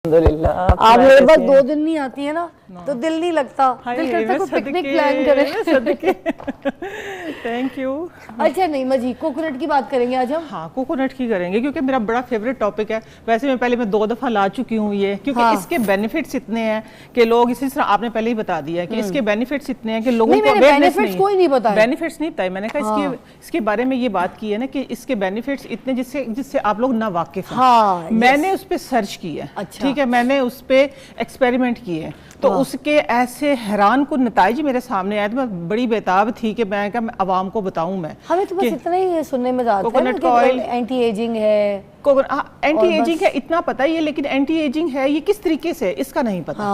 अल्हम्दुलिल्लाह। आप मेरे पास 2 दिन नहीं आती है ना तो दिल नहीं लगता, दिल करता कोई पिकनिक प्लान करें। Thank you. अच्छा नहीं जी, कोकोनट की बात करेंगे आज हम। हाँ, कोकोनट की करेंगे क्योंकि मेरा बड़ा फेवरेट टॉपिक है। वैसे मैं पहले 2 दफा ला चुकी हूँ ये, क्योंकि इसके बेनिफिट्स इतने हैं कि लोग इसी तरह आपने पहले ही बता दिया कि इसके बेनिफिट्स इतने हैं कि लोगों को बेनिफिट्स कोई नहीं पता, बेनिफिट्स नहीं बताए। मैंने कहा इसके बारे में ये बात की है ना कि इसके बेनिफिट्स इतने जिससे आप लोग ना वाकिफ हैं। मैंने उस पर सर्च की है, ठीक है, मैंने उस पर एक्सपेरिमेंट किए, तो उसके ऐसे हैरान कुन नताइज मेरे सामने आए तो मैं बड़ी बेताब थी कि मैं अवाम को बताऊं। मैं हमें तो बस इतना ही सुनने में आता है कोकोनट का ऑयल एंटी एजिंग है, एंटी एजिंग है इतना पता ही है, लेकिन एंटी एजिंग है ये किस तरीके से इसका नहीं पता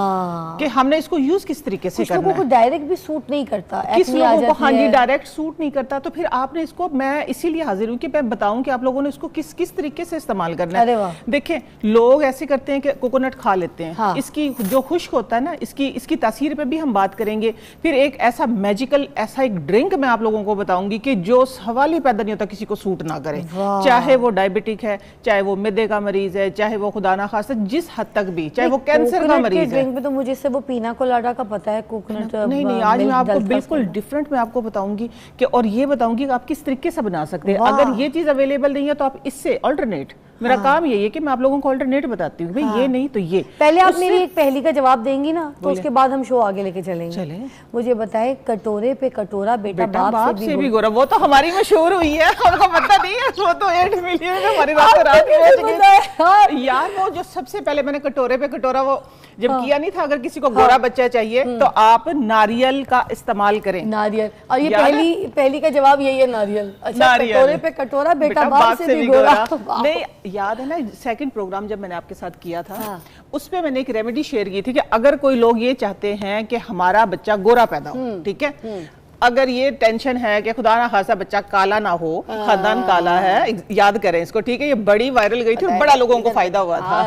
कि हमने इसको यूज किस तरीके से करना है। कुछ लोगों को डायरेक्ट भी सूट नहीं करता, किस लोगों को हाँ जी डायरेक्ट सूट नहीं करता, तो फिर आपने इसको, मैं इसीलिए हाजिर हूँ कि मैं बताऊं कि आप लोगों ने इसको किस किस तरीके से इस्तेमाल करना है। देखें, लोग ऐसे करते हैं कि कोकोनट खा लेते हैं, इसकी जो खुश्क होता है ना, इसकी तासीर पे भी हम बात करेंगे। फिर एक ऐसा मैजिकल ऐसा एक ड्रिंक मैं आप लोगों को बताऊंगी कि जो सवाल ही पैदा नहीं होता किसी को सूट ना करे, चाहे वो डायबिटिक है, चाहे वो मिर्दे का मरीज है, चाहे वो खुदा ना खास्ता जिस हद तक भी, चाहे वो कैंसर का मरीज है। ड्रिंक में तो मुझे से वो पीना कोलाडा का पता है, कोकोनट नहीं, आज मैं आपको बिल्कुल डिफरेंट मैं आपको बताऊंगी कि, और ये बताऊंगी कि आप किस तरीके से बना सकते हैं। अगर ये चीज अवेलेबल नहीं है तो आप इससे ऑल्टरनेट, मेरा काम यही है कि मैं आप लोगों को ऑल्टरनेट बताती हूँ, भाई ये नहीं तो ये। पहले आप मेरी एक पहली का जवाब देंगी ना, तो उसके बाद हम शो आगे लेके चलेंगे। मुझे बताए, कटोरे पे कटोरा बेटा बाप से भी गोरा। वो तो हमारी मशहूर हुई है, हमको पता नहीं है, वो तो 8 मिलियन में हमारी रात यार। वो जो सबसे पहले मैंने कटोरे पे कटोरा वो जब किया नहीं था, अगर किसी को गोरा बच्चा चाहिए तो आप नारियल का इस्तेमाल करें। नारियल, और ये पहली का जवाब यही है, नारियल। अच्छा, कटोरे पे कटोरा बेटा बाप से भी गोरा। नहीं, याद है ना सेकंड प्रोग्राम जब मैंने आपके साथ किया था, उस पे मैंने एक रेमेडी शेयर की थी कि अगर कोई लोग ये चाहते हैं कि हमारा बच्चा गोरा पैदा हो, ठीक है, अगर ये टेंशन है कि खुदा ना खासा बच्चा काला ना हो, खानदान काला है, याद करें इसको, ठीक है, ये बड़ी वायरल गई थी और बड़ा लोगों को फायदा हुआ था।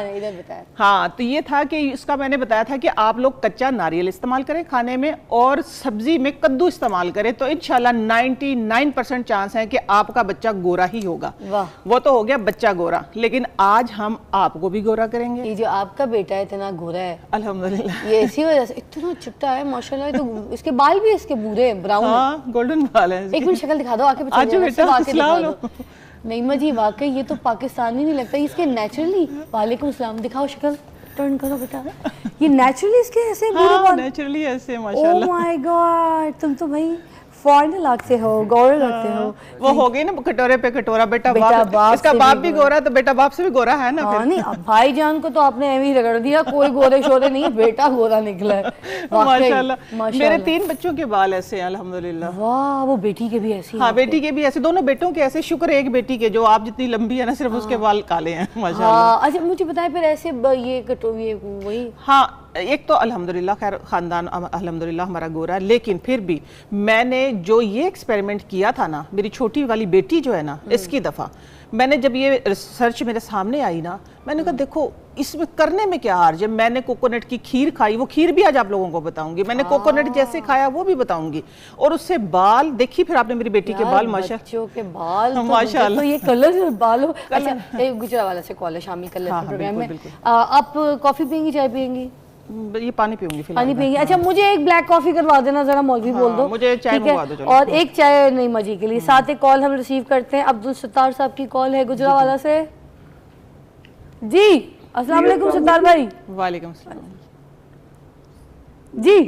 हाँ, तो ये था कि इसका मैंने बताया था कि आप लोग कच्चा नारियल इस्तेमाल करें खाने में, और सब्जी में कद्दू इस्तेमाल करें, तो इंशाल्लाह 99% चांस है कि आपका बच्चा गोरा ही होगा। वो तो हो गया बच्चा गोरा, लेकिन आज हम आपको भी गोरा करेंगे। ये जो आपका बेटा है इतना गोरा है, अल्हम्दुलिल्लाह, ये इसी वजह से इतना चिट्टा है माशाल्लाह। तो इसके बाल भी इसके भूरे ब्राउन, हाँ, गोल्डन बाल है। एक मिनट शक्ल दिखा दो, आके नहीं जी, वाकई ये तो पाकिस्तानी नहीं लगता, इसके नेचुरली। वालेकुम सलाम, दिखाओ शक्ल, टर्न करो बेटा। ये नेचुरली इसके ऐसे भूरे बाल, नेचुरली ऐसे माशाल्लाह। ओह माय गॉड, तुम तो भाई फॉरेन लगते हो, गोरे लगते हो। वो हो गई ना कटोरे पे कटोरा बेटा बाप, इसका बाप भी गोरा तो बेटा बाप से भी गोरा है ना। नहीं, भाईजान को तो आपने ऐसे ही रगड़ दिया, कोई गोरे शोरे नहीं, बेटा गोरा निकला है माशाल्लाह। मेरे 3 बच्चों के बाल ऐसे हैं अल्हम्दुलिल्लाह। वाह, वो बेटी के भी ऐसे? हाँ, बेटी के भी ऐसे, दोनों बेटों के ऐसे। शुक्र है एक बेटी के जो आप जितनी लंबी है ना, सिर्फ उसके बाल काले हैं माशाल्लाह। अच्छा, मुझे बताएं फिर ऐसे ये कटोरी वही। हाँ, एक तो अल्हम्दुलिल्लाह खैर खानदान अल्हम्दुलिल्लाह हमारा गोरा है, लेकिन फिर भी मैंने जो ये एक्सपेरिमेंट किया था ना, मेरी छोटी वाली बेटी जो है ना, इसकी दफ़ा मैंने जब ये रिसर्च मेरे सामने आई ना, मैंने कहा देखो इसमें करने में क्या हार्ज है। मैंने कोकोनट की खीर खाई, वो खीर भी आज आप लोगों को बताऊंगी, मैंने कोकोनट जैसे खाया वो भी बताऊंगी, और उससे बाल देखी फिर आपने मेरी बेटी के बाल बच्चों के बाल माशाल्लाह, तो ये कलर बालों। अच्छा, गुजरावाला से कॉल है, शामिल कर लेते हैं प्रोग्राम में। आप कॉफी पियेंगी, चाय पियेंगी? ये पानी पीऊंगी, पानी पियेंगी। अच्छा, मुझे एक ब्लैक कॉफी करवा देना जरा, मौलवी बोल दो। मुझे चाय मंगवा दो, और एक चाय नहीं मजी के लिए। साथ एक कॉल हम रिसीव करते हैं, अब्दुल सत्तार साहब की कॉल है गुजरावाला से। जी अस्सलाम वालेकुम सत्तार भाई। वालेकुम सलाम जी।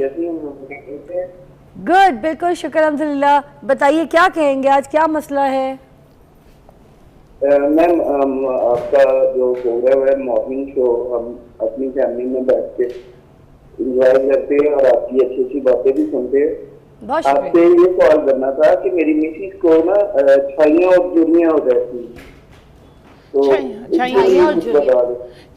गुड, बिल्कुल शुक्र अल्हम्दुलिल्लाह। बताइए क्या कहेंगे, आज क्या मसला है? मैम, आपका जो प्रोग्राम है मॉर्निंग शो, हम अपनी फैमिली में बैठ के एंजॉय करते हैं और आपकी अच्छी अच्छी बातें भी सुनते हैं। आपसे ये सवाल करना था कि मेरी मिसेस को ना छाइयाँ और झुर्रियाँ हो जाती, तो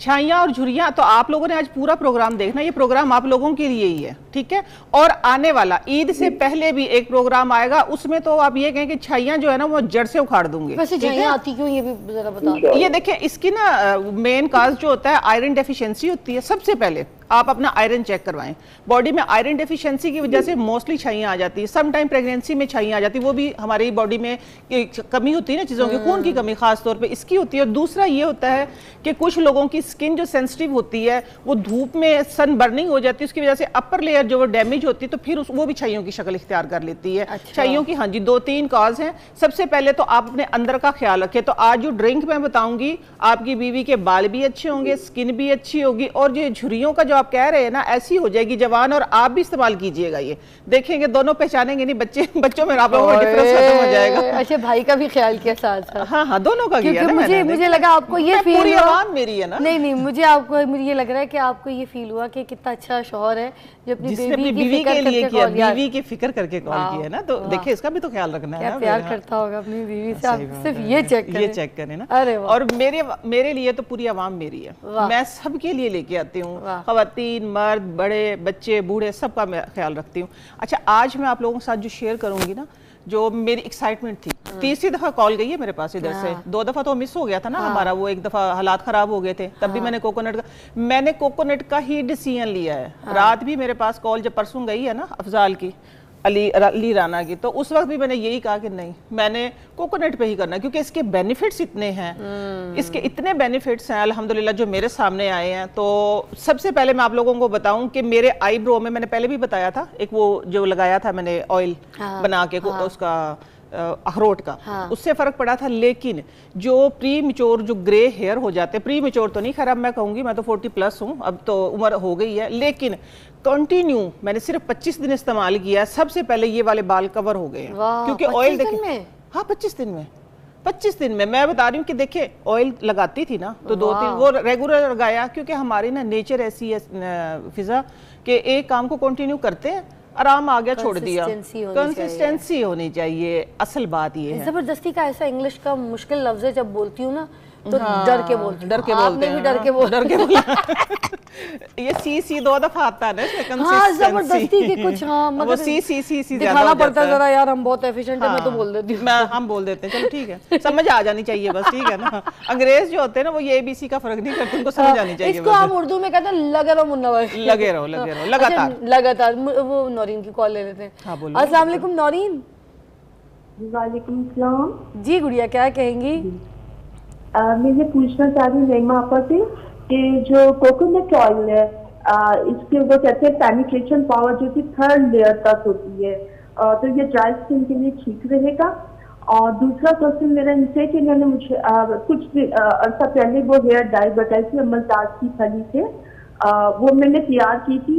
छाइयाँ और झुर्रियाँ। तो आप लोगों ने आज पूरा प्रोग्राम देखना, ये प्रोग्राम आप लोगों के लिए ही है, ठीक है। और आने वाला ईद से पहले भी एक प्रोग्राम आएगा, उसमें तो आप ये कहें कि छाइयां जो है ना वो जड़ से उखाड़ दूंगे। वैसे छाइयां आती क्यों, ये भी जरा बता दो। ये देखिए, इसकी ना मेन काज जो होता है आयरन डेफिशिएंसी होती है। सबसे पहले आप अपना आयरन चेक करवाएं। बॉडी में आयरन डेफिशिएंसी की वजह से मोस्टली छाइयां आ जाती है, सम टाइम प्रेगनेंसी में छाइयां आ जाती है, वो भी हमारी बॉडी में कमी होती है ना चीज़ों की, खून की कमी खास तौर पे इसकी होती है। और दूसरा ये होता है कि कुछ लोगों की स्किन जो सेंसिटिव होती है वो धूप में सन बर्निंग हो जाती है, उसकी वजह से अपर लेयर जो वो डैमेज होती है, तो फिर वो भी छाइयों की शक्ल इख्तियार कर लेती है। अच्छा। छाइयों की हाँ जी 2-3 कॉज हैं। सबसे पहले तो आप अपने अंदर का ख्याल रखें। तो आज जो ड्रिंक मैं बताऊंगी, आपकी बीवी के बाल भी अच्छे होंगे, स्किन भी अच्छी होगी, और जो झुर्रियों का जो आप कह रहे हैं ना, ऐसी हो जाएगी जवान। और आप भी इस्तेमाल कीजिएगा, ये देखेंगे दोनों पहचानेंगे नहीं, बच्चों में आप लोगों का डिफरेंस खत्म हो जाएगा। अच्छा, भाई का भी ख्याल किया साथ साथ। हाँ हाँ, दोनों का किया ना मैंने। मुझे लगा आपको ये फील पूरी हुआ, आवाम मेरी है ना। नहीं, मुझे ये लग रहा है कि आपको ये फील हुआ कि कितना अच्छा शौहर है जो अपनी बीवी के लिए किया, बीवी की फिक्र करके कॉल किया ना। तो देखिए, इसका भी तो ख्याल रखना है ना। प्यार करता होगा अपनी बीवी से, आप सिर्फ ये चेक करें ना। अरे और मेरे लिए तो पूरी आवाम मेरी है, मैं सबके लिए लेके आती हूँ, खवातीन, मर्द, बड़े, बच्चे, बूढ़े, सबका मैं ख्याल रखती हूँ। अच्छा, आज मैं आप लोगों के साथ जो शेयर करूंगी ना, जो मेरी एक्साइटमेंट थी, तीसरी दफा कॉल गई है मेरे पास इधर से। 2 दफा तो मिस हो गया था ना हमारा, वो एक दफा हालात खराब हो गए थे, तब भी मैंने कोकोनट का ही डिसीजन लिया है। रात भी मेरे पास कॉल जब परसों गई है ना अफजाल की, अली राना की, तो उस वक्त भी मैंने यही कहा कि नहीं, मैंने कोकोनट पे ही करना, क्योंकि इसके बेनिफिट्स इतने हैं, इसके इतने बेनिफिट्स हैं अल्हम्दुलिल्लाह जो मेरे सामने आए हैं। तो सबसे पहले मैं आप लोगों को बताऊं कि मेरे आईब्रो में, मैंने पहले भी बताया था, एक वो जो लगाया था मैंने ऑयल बना के उसका अखरोट का, उससे फर्क पड़ा था। लेकिन जो प्री मेच्योर जो ग्रे हेयर हो जाते, प्री मेच्योर तो नहीं, खैर मैं कहूंगी, मैं तो 40+ हूँ, अब तो उम्र हो गई है, लेकिन कंटिन्यू मैंने सिर्फ 25 दिन इस्तेमाल किया, सबसे पहले ये वाले बाल कवर हो गए हैं। क्योंकि ऑयल देखिए, हाँ 25 दिन में मैं बता रही हूँ कि देखिए, ऑयल लगाती थी ना तो 2-3 वो रेगुलर लगाया, क्योंकि हमारी ना नेचर ऐसी है फिजा कि एक काम को कंटिन्यू करते हैं, आराम आ गया, छोड़ दिया। कंसिस्टेंसी होनी चाहिए, असल बात ये है। जबरदस्ती का ऐसा इंग्लिश का मुश्किल लफ्ज है, जब बोलती हूँ ना तो डर के बोलते हैं। डर के बोला ये सी 2 दफा आता है ना, हाँ, जबरदस्ती के कुछ, हाँ मतलब वो सी दिखाना पड़ता है जरा, यार हम बहुत एफिशिएंट है, मैं तो बोल देती हूँ, हम बोल देते हैं, चलो ठीक है, समझ आ जानी चाहिए बस, ठीक है ना। अंग्रेज जो होते हैं ना, वो ये ABC का फर्क नहीं करते, उनको समझ आनी चाहिए। इसको आप उर्दू में कहते हैं लगे रहो मुन्ना भाई, लगे रहो लगातार। वो नौरीन की कॉल ले लेते हैं। अस्सलाम वालेकुम नौरीन। वालेकुम सलाम जी गुड़िया, क्या कहेंगी? मैं ये पूछना चाह रही हूँ नईमा आपा से कि जो कोकोनट ऑयल है, इसके वो कहते हैं पेनिट्रेशन पावर जो कि 3rd लेयर तक होती है, तो ये ड्राई स्किन के लिए ठीक रहेगा? और दूसरा क्वेश्चन मेरा इनसे कि इन्होंने मुझे कुछ अर्सा पहले वो हेयर डाई बताई थी अमलताज की फली से, वो मैंने तैयार की थी,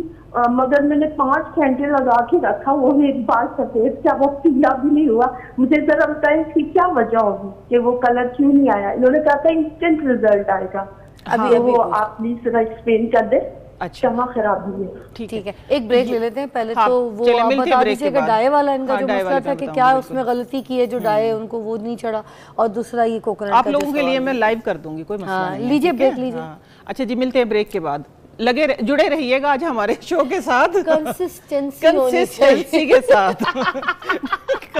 मगर मैंने 5 घंटे लगा के रखा, वो मेरी बाल सफेद क्या वो पीला भी नहीं हुआ। मुझे जरा बताएं इसकी क्या वजह होगी कि वो कलर क्यों नहीं आया? इन्होंने कहा था इंस्टेंट रिजल्ट आएगा, अभी वो आप प्लीज जरा एक्सप्लेन कर दे। अच्छा, क्षमा खराबी है। ठीक है, एक ब्रेक ले लेते हैं पहले। तो वो आप बता दीजिएगा डाई वाला इनका जो मसला था कि क्या उसमें गलती की है, जो डाई है उनको वो नहीं चढ़ा, और दूसरा ये कोकोनट आप लोगों के लिए मैं लाइव कर दूंगी, कोई मसला नहीं। लीजिए ब्रेक लीजिए। अच्छा जी, मिलते हैं ब्रेक के बाद। जुड़े रहिएगा आज हमारे शो के साथ, कंसिस्टेंसी के साथ।